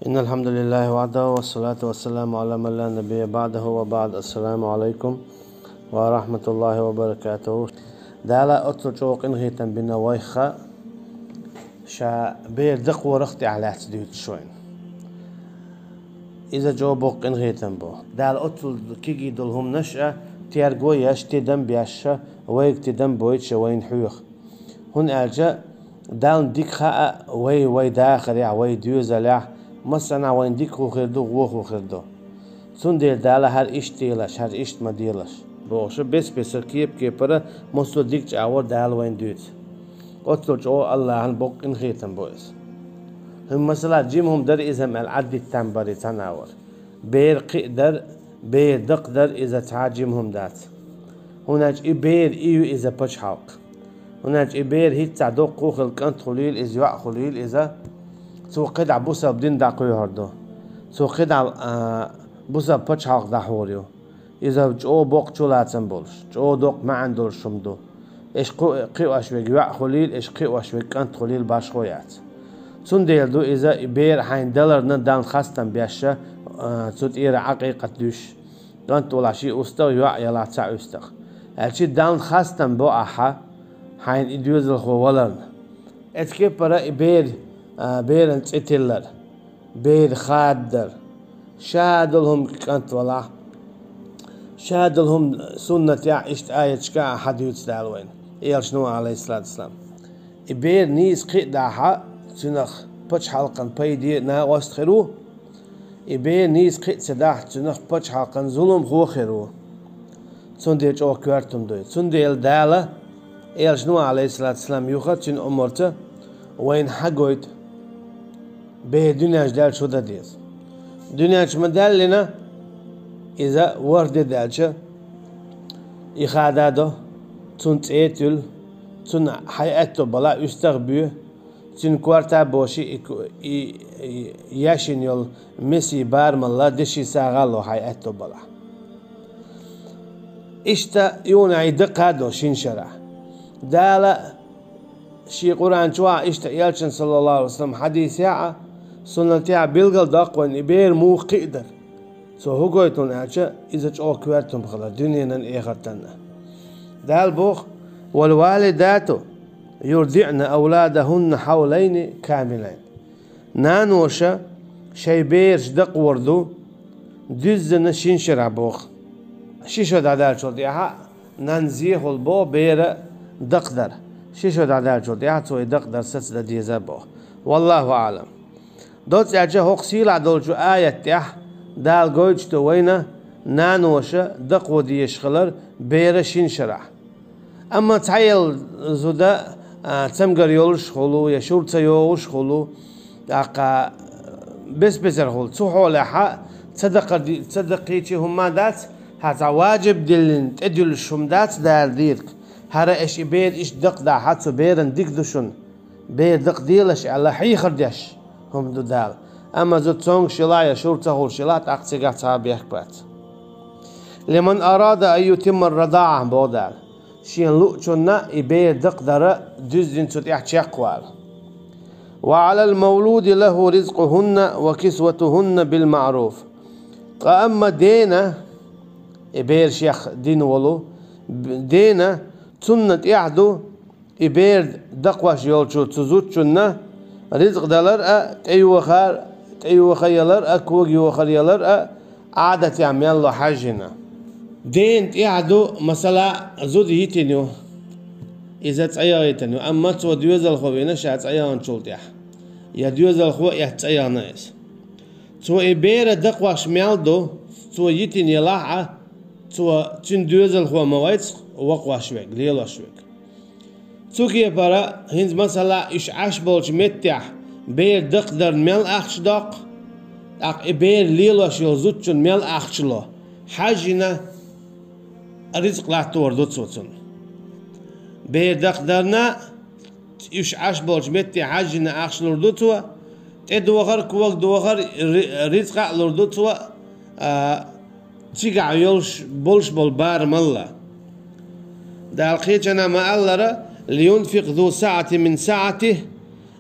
إن الحمد لله وحده والصلاة والسلام على من لا نبي بعده وبعد. السلام عليكم ورحمة الله وبركاته. دالا أترجوك إنغيتا بنا ويخا شا بير دق ورختي على تديت شوين إذا جوابك إنغيتا بو دالا أتل كيجي دولهم نشأ تيارجو ياش تدم بياشا ويك تدم بويتش وين حيوخ هون أرجع دال ديك خاء وي داخل يا وي ديوزلع مثلا وين ديك وخردو وخردو سندير دالا هر إيش تيلاش هر إيش ما ديلاش بوش بس كيب برا مستو ديك جاور دال وين ديت قلت له الله عن بوك إن خيتم بويس هم مثلا جيمهم در إذا ما العد التنبري تناور بير قدر بير دقدر إذا تعجمهم دات هناك بير إيو إذا بش حلق هناك بير هيت تعدو قوخ الكنت خليل إذا يوع خليل إذا سو قدع بوسا بدين داقوي هردو سو قدع بوسا بش حلق دحوريو إذا جو بوق جولاتن بولش جو دوق ما عندول شمدو إيش قيو أشويق يوع خليل إيش قيو أشويق كنت خليل باش خويات سنديل دو إذا بير حين دلر ندان خاستن بياشا تود إيرا عقيقة دوش كنت ولا شيء أستغ يوع يلا تاع أستغ الشي دان خاستن بو أحا حين إدوز الخو ولرن اتكيب برا بير انتلر بير خادر شادلهم كنت ولا شادلهم سنة يا إشت آية شكا أحد يتسدال وين إيال شنو عليه الصلاة والسلام بير نيس قيداحا تنخ بچ حلقن بيدي نا واستخرو بير نيس قيد سداح تنخ بچ حلقن ظلم خو خيرو سنديل جو كوارتم دوي سنديل دالا إيال شنو عليه الصلاة والسلام يوخد شن أمرته وين حقويت بير دنياش دال شو دا ديز دنياش مدال لنا إذا ورد دالشا إخادادو تنت إيتل تن حياتو بلا يستغبيه تن كوارتا بوشي ياشين يول ميسي بارم الله دشي ساغالو حياتو بلا إشتا يونا يدقادو شين شرع دالا شي قرآن شوا إشتا يالشن صلى الله عليه وسلم حديث ياعا سنة ياعا بيلغل داقوان إبير مو قيدر سو هو قويتون أعشا إذا جو كوارتم بخلا دنيا نن إيخرتنا دال بوخ والوالدات يرضعن أولادهن حولين كاملين نانوشا شي بيرش دق وردو دزنا شنشرع بوخ شيشو دادال شو ديها ننزيه البو بير دقدر شيشو دادال شو ديها توي دقدر ستس ديزا بوخ والله أعلم دوت أعجا هوق سيلا دولجو آية تيح دال قويجتو وينا نانوشا دق ودي يشغلر بير شنشرع أما تعيل زودا تمغر يولش خلو يشورتا يولش خلو داقا بس الخل تسوحو لحا تصدقيتي هما دات هذا واجب دلن تدل الشمدات دار ديرك هرا إيش بير إيش دق دا حتى بيرن ديك دوشن بير دق ديلش على حي خرديش هم دو دال أما زو تسونغ شلا يشورتا هول شلا تاقتيقا تابيك بات لمن أراد أن يتم الرضاعة بودال شين لؤچنا إبير دقدر دزدين تتيح تشاقوال وعلى المولود له رزقهن وكسوتهن بالمعروف أما دينا إبير شيخ دين ولو دينا سنة يعدو إبير دقواش يولشو تزوتشنا رزق دلر تأيو خيالر أكوغ يوخيالر عادة يعمل الله حاجنا دين يعدو مثلا زود يتنيو إذا تعيرتنيو أما تو ديوز الخوينا شات عيان شولتيح يا ديوز الخو يحتعير ناس تو إبير دقواش ميالدو تو يتني لاحة تو تن ديوز الخو مويت وقواش ويك ليلاش ويك تو كي برا هنز مثلا إيش عاش بولش متيح بير دقدر ميل أخش دق إبير ليلاش يلزوتشن ميل أخشلو حاجنا رزق لا توردو تسوتن بير دقدرنا يش عاش بولش متي حاجنا أخش لردو توا تدوخر كوك دوخر رزق لردو توا تيجع يولش بولش بول بار ملا دال خيجنا ما الله لينفق ذو ساعة من ساعته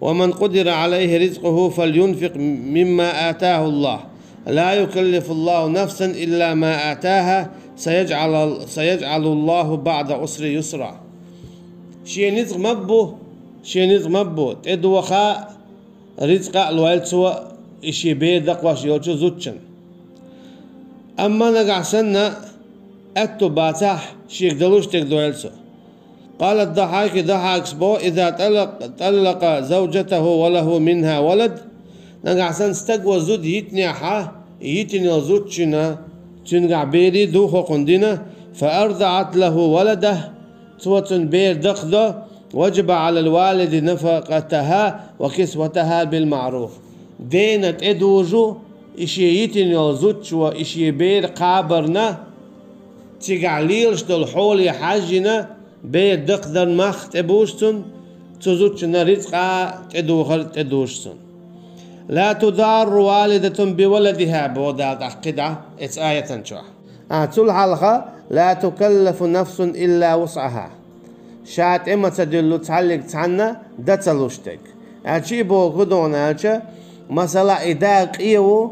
ومن قدر عليه رزقه فلينفق مما آتاه الله لا يكلف الله نفسا إلا ما آتاها سيجعل الله بعد عسر يسرا. شيء نزق مبو تدو خاء رزق الوالتسوا إشي بيدق واش يوجو زوتشن. أما نقعسنا أتو باتاح شيك دلوش تقدو يلسو. قال الضحاك سبو إذا طلق زوجته وله منها ولد نقعسن استقوى زود يتني زوتشنا تنقع بيري دوخو قندنا فأرضعت له ولده توتن بير دقدو وجب على الوالد نفقتها وكسوتها بالمعروف. دينت ادوجو إشي يتني زوتش وإشي بير قابرنا تقعليلش دول حولي حاجنا بير دقدر مخت ابوشتن تزوتشنا رزقا تدوشتن. لا تضار والدة بولدها بودا قدعة اتس آية شوح. تول حلقة لا تكلف نفس إلا وسعها. شات إما تدلو تعلق تحنا دا تلوشتك. أشي بو قدون أشي مثلا إداق إيو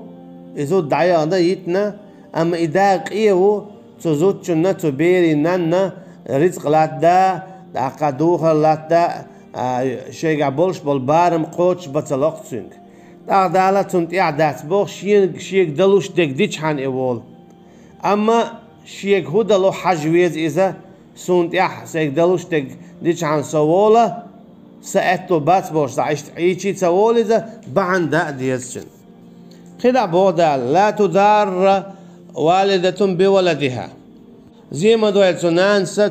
إزود دعيا دا يتنا أما إداق إيو تزوتشنا تبيري نانا رزق لات دا قدوخر لات دا شيء بولش بالبارم قوتش بتلقتسنك. دالة تنت إعداد بوخ شيك دلوش ديش حان إيوال. أما شيك هو دلو حجويز إذا سنت سيك دلوش ديش حان سوالا سأتو بات بوش دعيشت عيشي سوال إذا بعن دا ديزشن. خدا بودا لا تضار والدة بولدها. زي ما دويل تنانسا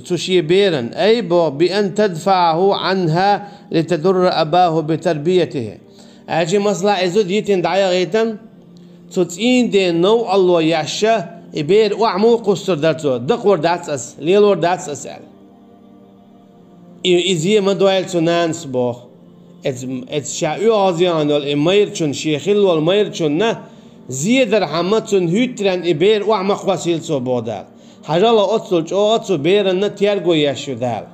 تشي بيرن أي بو بأن تدفعه عنها لتدر أباه بتربيته. أجي مصلح إزود يتن دعيا غيتن تتين دي نو الله يعشى إبير وعمو قصر درتو دقور داتس ليلور داتس أسأل إزي ما دويل تنانس بو ات شاعو عزيان والإميرشن شيخيل والميرشن نه زي درحمتن هيترن إبير وعمو قواسيل سو بودال حاجة الله أتصلش أو أتصل بيرن تيارغو يشو دال.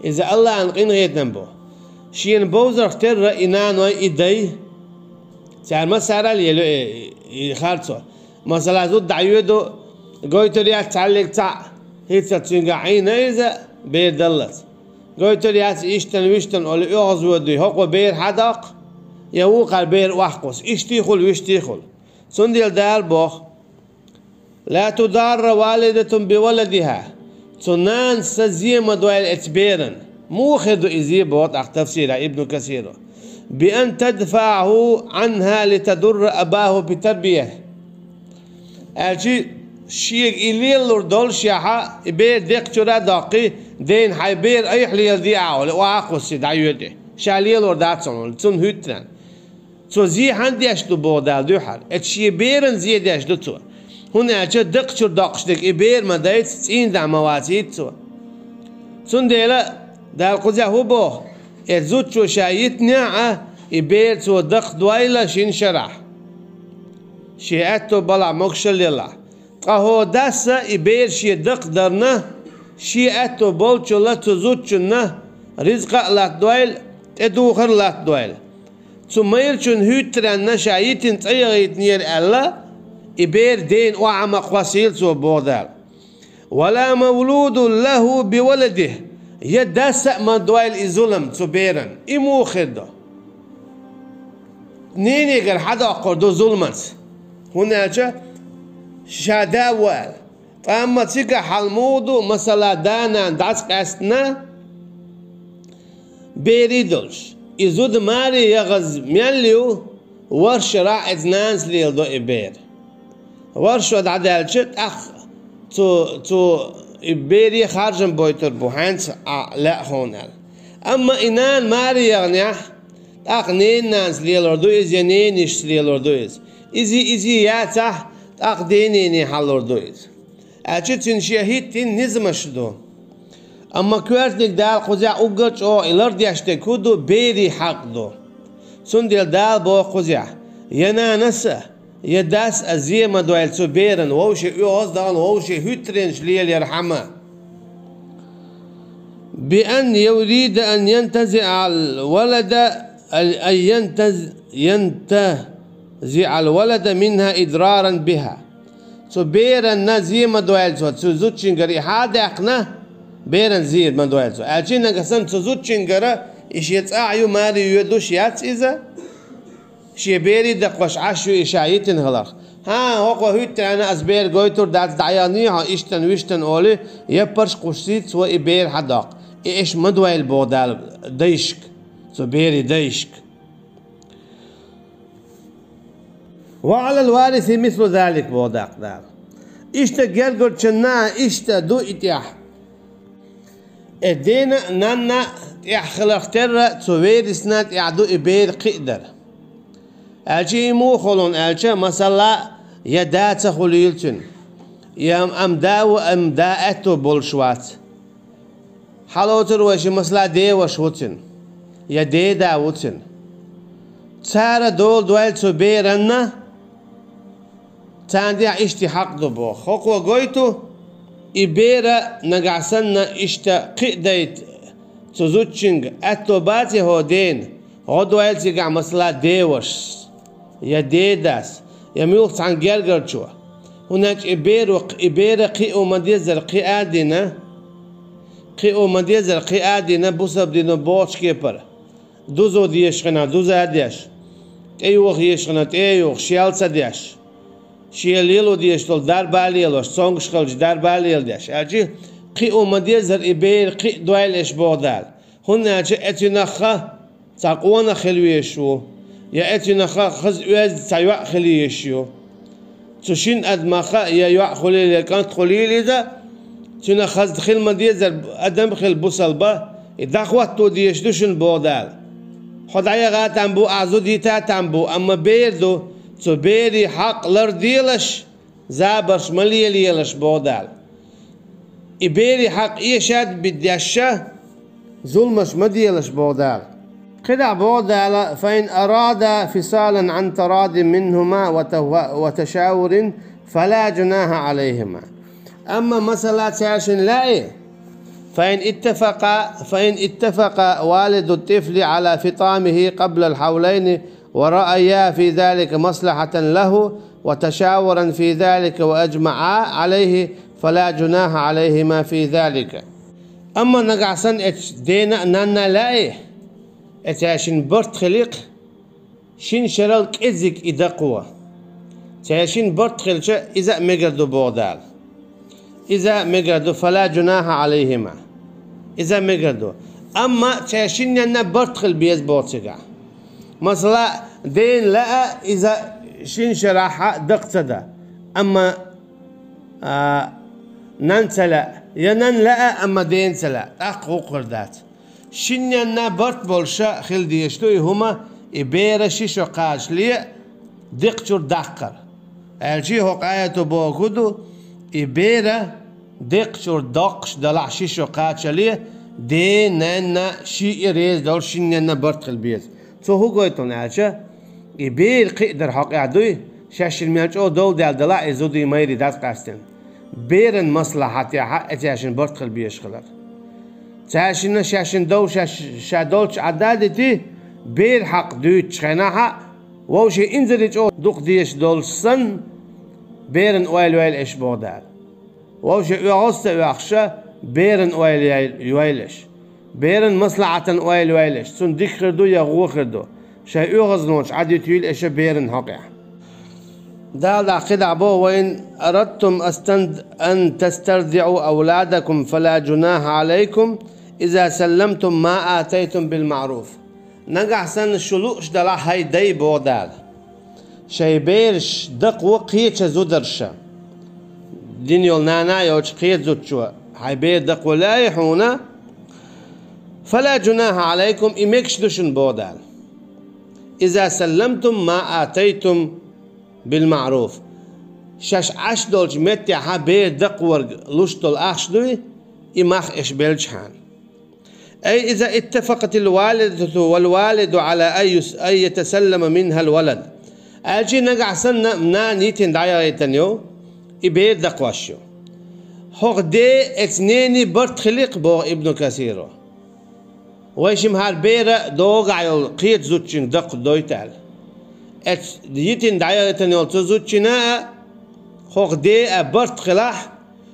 إذا الله أنقين غيتن بو شين بوزر اختر إنان وإيدي تعال مسارة ليلو يخارتو مثلا زود دعيودو قويتو ريات تعلق تاع هيتسا تنقع عين إذا بير دلت قويتو ريات إشتن ويشتن أولي يغزودو هقو بير حدق يوقع بير وحقوس إشتيخل ويشتيخل سندل دال بوخ لا تضار والدة بولدها تنان سزي مدوال اتبيرن موخذ إزي بوط تفسير ابن كثير بأن تدفعه عنها لتدر أباه بتربية. أجي شيء إليل دول شيحة بير ديك شرا داقي دين حي بير أي حليل دي عاول وعاقوس دعيوده شاليل ورداتسون تون هتران تو زي عندي أشتو بودال دوحر اتشي بيرن زي دي أشتو تو هنا أجي دق شر داقش ديك إبير ما دايت تين دع مواتيد تو تون ديلا دال قزا هو بو اتزوت شو شايت نعا إبير تو دق دويلة شين شرح شيئتو بلع مكشل لله قهو داسا إبير شي دق درنا شيئتو بولشو لا تزوتشنا رزق لا دويل ادوخر لا دويل ثم يرشن هيترن شايتن تيغيت نير الله إبير دين وعمق وسيل سو بودال ولا مولود له بولده يدسأ من دويل إزولم تبيرن إمو خدو نيني غير حدا قردو ظلمت هناك شاداوال فأما تيجا حلمودو مثلا دانا داس قاسنا بيريدولش إزود ماري يغز ميليو ورش راعد نانس ليلدو إبير ورش ود عدالشت أخ تو إبيري خارجن بويتر بوهانس لا هونال أما إنان ماري يغنيح أخ نين نانس ليلدو إز ينينش ليلدو إز إزي ياتح أخ دينيني حلردو إز أجتن شهيدتين نزمشدو أما كوارتنك دال قزع أوغج أو إلرد يشتكودو بيري حقدو سندل دال بو قزع ينا نسا يداس أزيه مدوال سو بيرن ووشي يوز دان ووشي هترنش ليل يرحمه بأن يريد أن ينتزع الولد ينتزع الولد منها إضرارا بها. So beren na zima doelzo zu zuchingari hade akna beren zir man doelzo ajina gasan zu zuchingara ish jetzt ayu mari yudush yats iza shi beri da qash ashu ishayitin halakh ha hoqo hütte ana asber goitur dat dayani ha ishtan wishtan oli yepers qusit so iber hadaq ish madwel bodal dayshk so beri dayshk. وعلى الوارث مثل ذلك بوداق دار إشتا جرجر شنا إشتا دو إتياح إدينا نانا إحخلق ترى تسويرسنا إعدو إبير قدر أجي مو خلون أجي مثلا يدات خليلتن يام أمداو أمداءتو بولشوات حلوتر وشي مثلا دي وشوتن يدي داوتن تارا دول دوال تسوبيرنا تاندي اشتي حق دبو خقوة قويتو إبيرا نقعسنا اشتا قيديت تزوتشنج أتوباتي هو دين غدو يلتي قع مسلا ديوش يا ديداس يا ميوخت عن جرجر شو هناك إبيرا قيئو مديزر قيادنا قيئو مديزر قيادنا بوسب دينو بوش كيبر دوزو ديشخنا دوزا ديش ايوخ يشخنا ايوخ شيالسا ديش شياليلو ديش تول دار باليلو سونغ شخلج دار باليل ديش اجي قي اومديزر إبير قي دويل اش بودال هنا اجي اتنخا تاقوانا خلويشو يا اتنخا خز اوز تايوا خليشو تشين ادمخا يا يوا خليل كانت خليل ذا تنخز دخل مديزر ادم خل بوصلبا دخواتو ديش دوشن بودال خدايا غاتم بو اعزو ديتا تنبو اما بيردو تو بيري حق لرديلش زابرش مليليلش بودال إبيري حق إيشاد بديشة ظلمش مديلش بودال قدع بودال فإن أراد فصالا عن تراض منهما وتشاور فلا جناح عليهما. أما مسألة عشان لا فإن اتفق والد الطفل على فطامه قبل الحولين ورأيا في ذلك مصلحة له وتشاورا في ذلك وأجمعا عليه فلا جناح عليهما في ذلك. أما نقعسن دينا نانا لاي اتاشن برت خليق شين شرالك إزك إدقوة تاشن برت خليق إذا مقردو بودال إذا مقردو فلا جناح عليهما إذا مقردو. أما تاشن ينا برت خل بيز بوتسقع مثلا دين لا إذا شين شراحة دقتدا أما ننسلا ينن لا أما دين سلا أقو قردات شين ينا برت بولشا خل ديشتوي هما إبيرا شيشو قاش لي دقشور دقر الشي هو قايتو بوكودو إبيرا دقشور دقش دلع شيشو قاش لي دين نانا شي إريز دول شين ينا برت خل بيز سو هو قويتون عاشا إبير قيدر حق عدوي شاش المياج أو دول دال دلاء إزودي مايري دات قاستن بيرن مصلحة حق اتاشن برتخل بيش خلق تاشن شاشن دو شادولش عدادتي بير حق دوت خناحة ووشي انزلج أو دوق ديش دول سن بيرن ويل إش بودال ووشي يغصت ويخشى بيرن ويلش بيرن مصلحة ويلش سن ديك خردو يغو خردو شيء يغزنوش عدي تيل إيش بيرن حقيا دال قدع بو وإن أردتم أن تسترضعوا أولادكم فلا جناح عليكم إذا سلمتم ما آتيتم بالمعروف. نقع سن الشلوش دلع هاي دي بو دال شي بيرش دق وقيتش زودرشا دينيول نانا يوش قيت زودشوا هاي بير دق ولا يحونا فلا جناح عليكم إمكش دوشن بو دال إذا سلمتم ما آتيتم بالمعروف شاش عش دولج متى حبير دقور لشتل أخشدوي إماخ إش بلجحان. أي إذا اتفقت الوالدة والوالد على أن يتسلم منها الولد أجي نقع سنة منان يتن دايريتنيو إبير دقواشيو هوغ دي اتنيني برت خليق بو ابن كثيرو ويشم هار بيرة دوغا يول قيت زوتشين دق دويتال ات ديتين دايتن يول تزوتشينا خوخ دي برت خلاح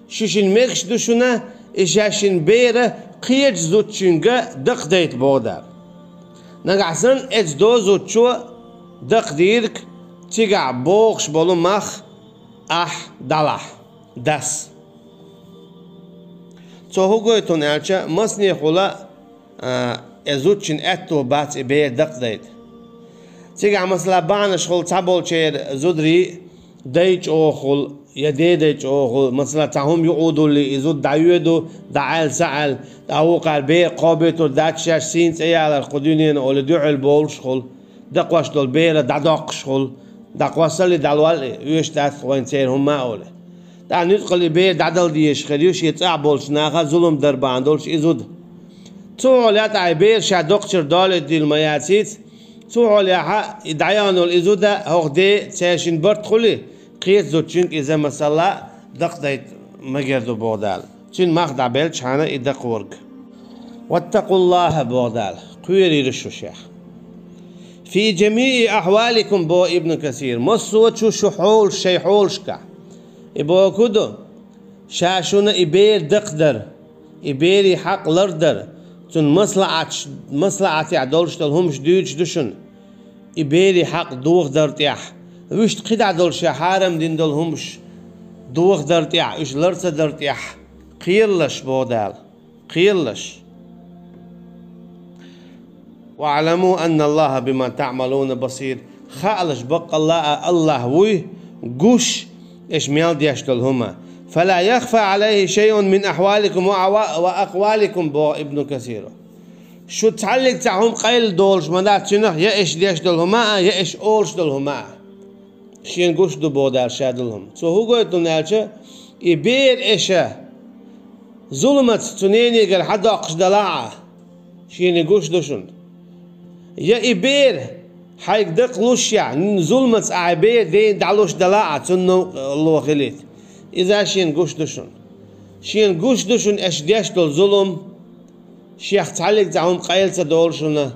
شوشين ميكش دوشونا إشاشين بيرة قيت زوتشينغا دق ديت بودار نقعسن ات دو زوتشو دق ديرك تيقع بوغش بولو مخ دالح داس تو هوغويتون الچا مسني خولا ازوتشين اتو بات بير دق ديت تيقع مثلا بانش خول تابول شير زودري ديج اوخول يديدج اوخول مثلا تاهم يقودوا اللي يزود دايودو دعال سعل داوقع بير قابتو داتشاش سينس ايال القدونين او لدوع البولش خول دقواش دول بير دادوقش خول دقواسلي دالوالي يوش دات وين سير هم اولي دا ندخل بير دادل ديش خليوش يتسع بولش ناخا ظلم دربان دولش يزود تو عليات عبير شادوقشر دولة دي المياسيت تو عليها يدعيانو الإزودة هوغ دي تساشين برد خلي قيت زوتشينك إذا مسلا دق دايت مجردو بودال تين مخدع بيلش حانا إدق ورق واتقوا الله بودال قويري رشو شيخ في جميع أحوالكم بو ابن كثير مصوت شو شحول شيحولشكا إبو كدو شاشونا إبير دقدر إبيري حق لردر تون مصلعة يعدولش تلهمش دوش دوشن إبيري حق دوغ درتيح ويشت قدع دولش حارم دين دولهمش دوغ درتيح إش لرسة درتيح قيرلش بودال قيرلش واعلموا أن الله بما تعملون بصير خالش بق الله وي قوش إش ميال ديش دولهما فلا يخفى عليه شيء من أحوالكم وأقوالكم بو ابن كثير شو تعلق تعهم قيل دولش مدات شنو يا إيش ديش دولهما يا إيش أولش دولهما شين قوش دو بودار شادلهم سو هو قلت نالشة يبير إيشا ظلمت تنيني قال حدا أقش دلاعة شين قوش دوشن يا إبير حيك دق لوشيا ظلمت عبير دين دعلوش دلاعة تنو الله خليت إذا شين قوش دوشن إيش ديش دول ظلم شيخ تعلق تعهم قيل تدولشنا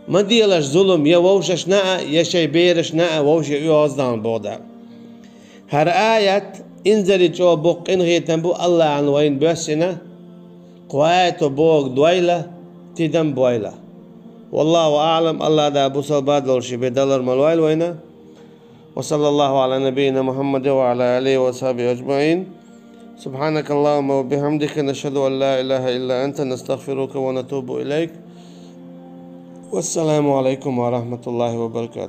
ما ديلاش ظلم يا ووش شناء يا شي بير شناء ووش يوزدان بودا هر آيات انزل جو بوق انغي تنبو الله عن وين بسنا قوات بوق دويلة تدم بويلة والله أعلم الله دا أبو صلباد لولشي بدلر ملويل وينا وصلى الله على نبينا محمد وعلى آله وصحبه أجمعين سبحانك اللهم وبحمدك نشهد أن لا إله إلا أنت نستغفرك ونتوب إليك والسلام عليكم ورحمة الله وبركاته.